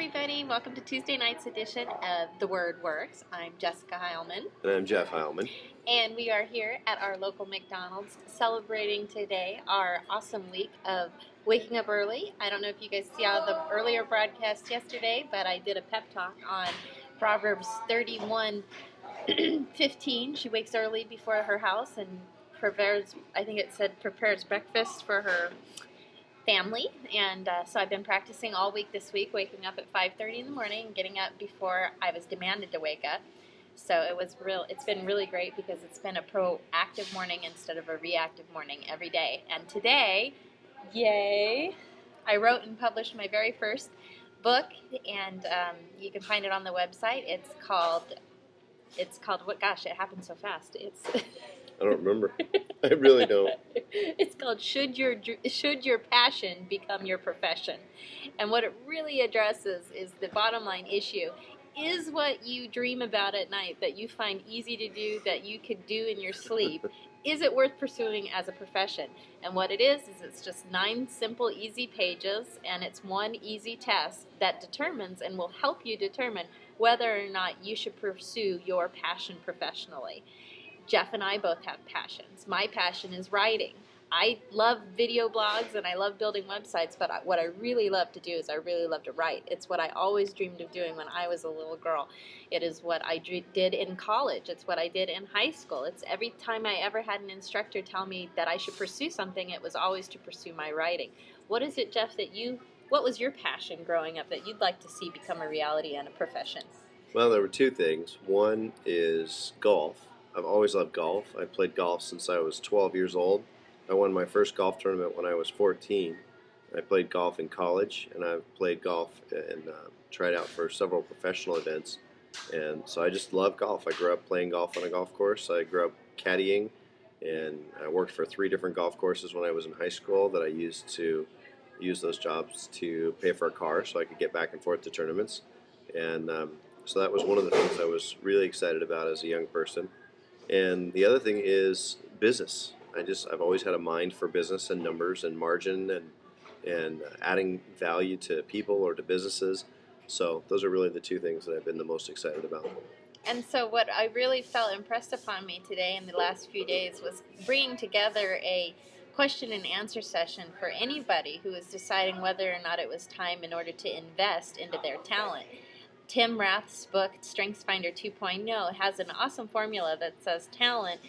everybody. Welcome to Tuesday night's edition of The Word Works. I'm Jessica Heilman. And I'm Jeff Heilman. And we are here at our local McDonald's celebrating today our awesome week of waking up early. I don't know if you guys saw the earlier broadcast yesterday, but I did a pep talk on Proverbs 31:15. She wakes early before her house and prepares breakfast for her family, and so I've been practicing all week this week, waking up at 5:30 in the morning, getting up before I was demanded to wake up. So it's been really great because it's been a proactive morning instead of a reactive morning every day. And today, yay, I wrote and published my very first book, and you can find it on the website. It's called what? Gosh, it happened so fast. I don't remember. I really don't. It's called Should Your Passion Become Your Profession? And what it really addresses is the bottom line issue. Is what you dream about at night, that you find easy to do, that you could do in your sleep, is it worth pursuing as a profession? And what it is it's just 9 simple, easy pages, and it's one easy test that determines and will help you determine whether or not you should pursue your passion professionally. Jeff and I both have passions. My passion is writing. I love video blogs and I love building websites, but what I really love to do is I really love to write. It's what I always dreamed of doing when I was a little girl. It is what I did in college. It's what I did in high school. It's every time I ever had an instructor tell me that I should pursue something, it was always to pursue my writing. What is it, Jeff, what was your passion growing up that you'd like to see become a reality and a profession? Well, there were 2 things. One is golf. I've always loved golf. I played golf since I was 12 years old. I won my first golf tournament when I was 14. I played golf in college, and I've played golf and tried out for several professional events. And so I just love golf. I grew up playing golf on a golf course. I grew up caddying, and I worked for 3 different golf courses when I was in high school that I used to use those jobs to pay for a car so I could get back and forth to tournaments. And so that was one of the things I was really excited about as a young person. And the other thing is business. I've always had a mind for business and numbers and margin and adding value to people or to businesses. So those are really the 2 things that I've been the most excited about. And so what I really felt impressed upon me today in the last few days was bringing together a question and answer session for anybody who was deciding whether or not it was time in order to invest into their talent. Tim Rath's book, StrengthsFinder 2.0, has an awesome formula that says talent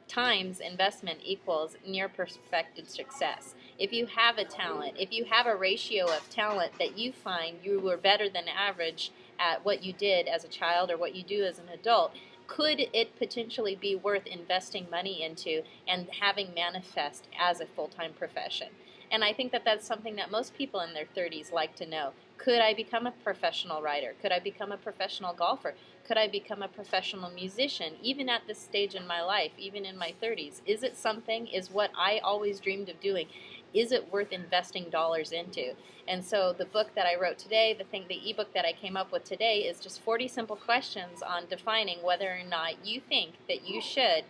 times investment equals near perfected success. If you have a talent, if you have a ratio of talent that you find you were better than average at what you did as a child or what you do as an adult, could it potentially be worth investing money into and having manifest as a full-time profession? And I think that that's something that most people in their 30s like to know. Could I become a professional writer? Could I become a professional golfer? Could I become a professional musician? Even at this stage in my life, even in my 30s, is what I always dreamed of doing, is it worth investing dollars into? And so the book that I wrote today, the ebook that I came up with today is just 40 simple questions on defining whether or not you think that you should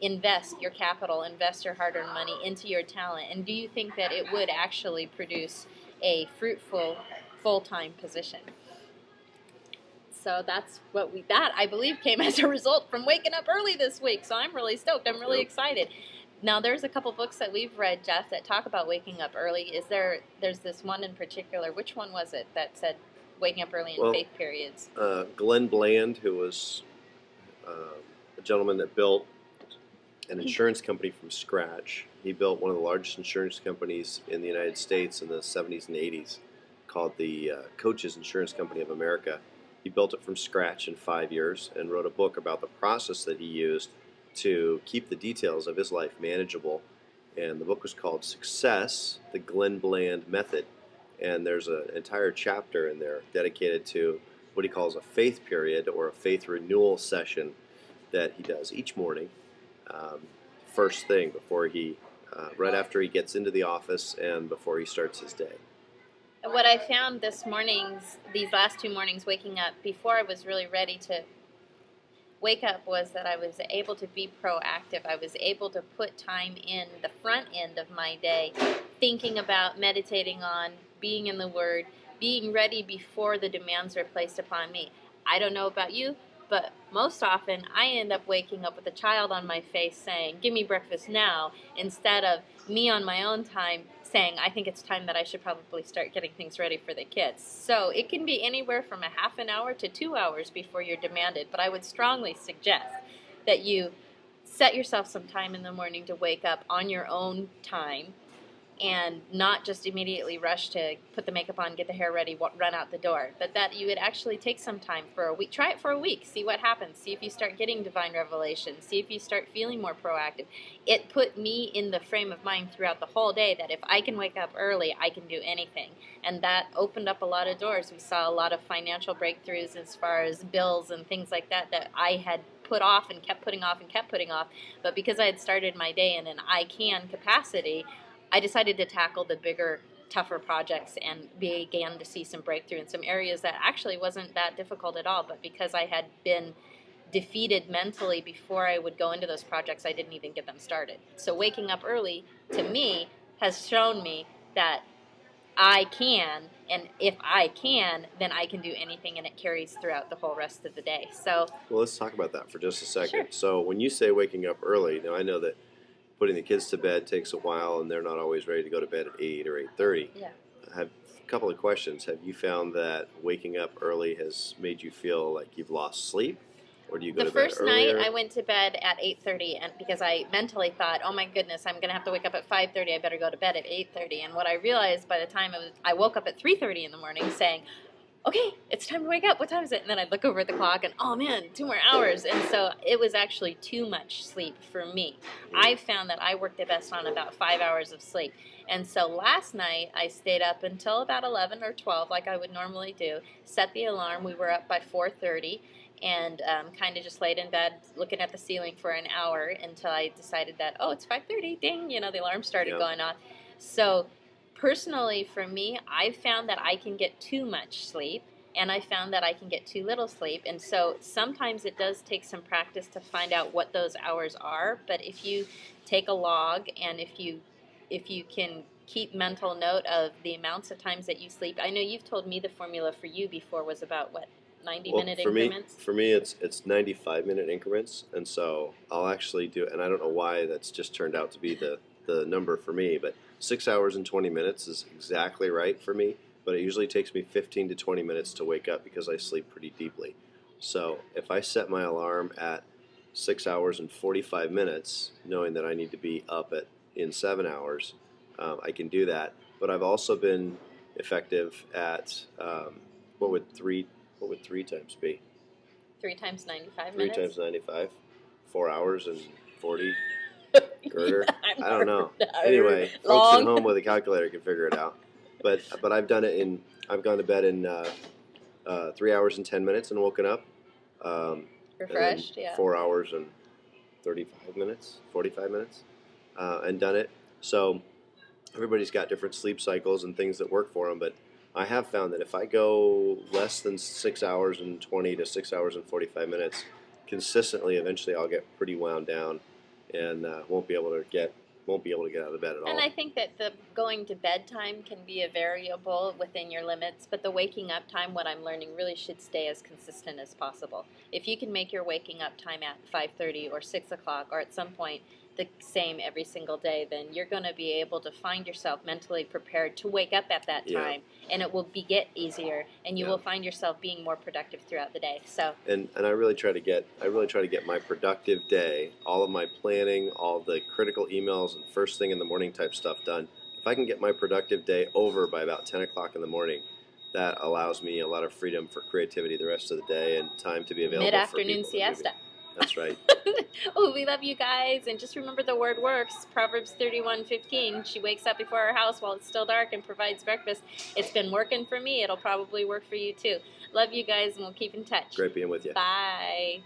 invest your capital, invest your hard-earned money into your talent, and do you think that it would actually produce a fruitful full-time position? So that's that I believe came as a result from waking up early this week. So I'm really stoked. I'm really excited. Now there's a couple books that we've read, Jeff, that talk about waking up early. There's this one in particular. Which one was it that said waking up early in faith periods? Glenn Bland, who was a gentleman that built an insurance company from scratch. He built one of the largest insurance companies in the United States in the 70s and 80s called the Coaches Insurance Company of America. He built it from scratch in 5 years and wrote a book about the process that he used to keep the details of his life manageable. And the book was called Success, the Glenn Bland Method. And there's an entire chapter in there dedicated to what he calls a faith period or a faith renewal session that he does each morning, first thing right after he gets into the office and before he starts his day. What I found these last 2 mornings waking up, before I was really ready to wake up, was that I was able to be proactive. I was able to put time in the front end of my day, thinking about, meditating on, being in the Word, being ready before the demands are placed upon me. I don't know about you, but most often I end up waking up with a child on my face saying, give me breakfast now, instead of me on my own time saying, I think it's time that I should probably start getting things ready for the kids. So it can be anywhere from a half an hour to 2 hours before you're demanded, but I would strongly suggest that you set yourself some time in the morning to wake up on your own time and not just immediately rush to put the makeup on, get the hair ready, run out the door, but that you would actually take some time for a week. Try it for a week. See what happens. See if you start getting divine revelation. See if you start feeling more proactive. It put me in the frame of mind throughout the whole day that if I can wake up early, I can do anything. And that opened up a lot of doors. We saw a lot of financial breakthroughs as far as bills and things like that that I had put off and kept putting off and kept putting off. But because I had started my day in an I can capacity, I decided to tackle the bigger, tougher projects and began to see some breakthrough in some areas that actually wasn't that difficult at all. But because I had been defeated mentally before I would go into those projects, I didn't even get them started. So waking up early, to me, has shown me that I can, and if I can, then I can do anything, and it carries throughout the whole rest of the day. So, Well, let's talk about that for just a second. Sure. So when you say waking up early, now I know that putting the kids to bed takes a while, and they're not always ready to go to bed at 8 or 8:30. yeah. I have a couple of questions. Have you found that waking up early has made you feel like you've lost sleep, or do you go The to bed first earlier? night I went to bed at 8:30, and because I mentally thought, "Oh my goodness, I'm going to have to wake up at 5:30. I better go to bed at 8:30." And what I realized by the time I woke up at 3:30 in the morning, saying, "Okay, it's time to wake up. What time is it?" And then I'd look over at the clock, and oh man, 2 more hours. And so it was actually too much sleep for me. I found that I worked the best on about 5 hours of sleep. And so last night I stayed up until about 11 or 12, like I would normally do. Set the alarm. We were up by 4:30. And kind of just laid in bed looking at the ceiling for an hour until I decided that, oh, it's 5:30, ding, the alarm started going off. So personally for me, I've found that I can get too much sleep, and I found that I can get too little sleep. And so sometimes it does take some practice to find out what those hours are, but if you take a log and if you can keep mental note of the amounts of times that you sleep. I know you've told me the formula for you before was about what, 90-minute increments? For me, it's 95-minute increments, and so I'll actually do. And I don't know why that's just turned out to be the number for me, but 6 hours and 20 minutes is exactly right for me. But it usually takes me 15 to 20 minutes to wake up because I sleep pretty deeply. So if I set my alarm at 6 hours and 45 minutes, knowing that I need to be up in 7 hours, I can do that. But I've also been effective at what would three times be? 3 times 95 3 minutes? times 95, 4 hours and 40 girder. Yeah, I don't know. hard. Anyway, Long. folks at home with a calculator can figure it out. But I've done it I've gone to bed in 3 hours and 10 minutes and woken up. Refreshed, and then yeah. 4 hours and 35 minutes, 45 minutes, and done it. So everybody's got different sleep cycles and things that work for them, but I have found that if I go less than 6 hours and 20 to 6 hours and 45 minutes consistently, eventually I'll get pretty wound down and won't be able to get out of bed at all. And I think that the going to bed time can be a variable within your limits, but the waking up time, what I'm learning, really should stay as consistent as possible. If you can make your waking up time at 5:30 or 6 o'clock or at some point the same every single day, then you're going to be able to find yourself mentally prepared to wake up at that time, and it will get easier, and you will find yourself being more productive throughout the day. So and I really try to get my productive day, all of my planning, all the critical emails and first thing in the morning type stuff done. If I can get my productive day over by about 10 o'clock in the morning, that allows me a lot of freedom for creativity the rest of the day and time to be available mid-afternoon for people. siesta. That's right. Oh, we love you guys, and just remember the word works. Proverbs 31:15. She wakes up before her house while it's still dark and provides breakfast. It's been working for me. It'll probably work for you too. Love you guys, and we'll keep in touch. Great being with you. Bye.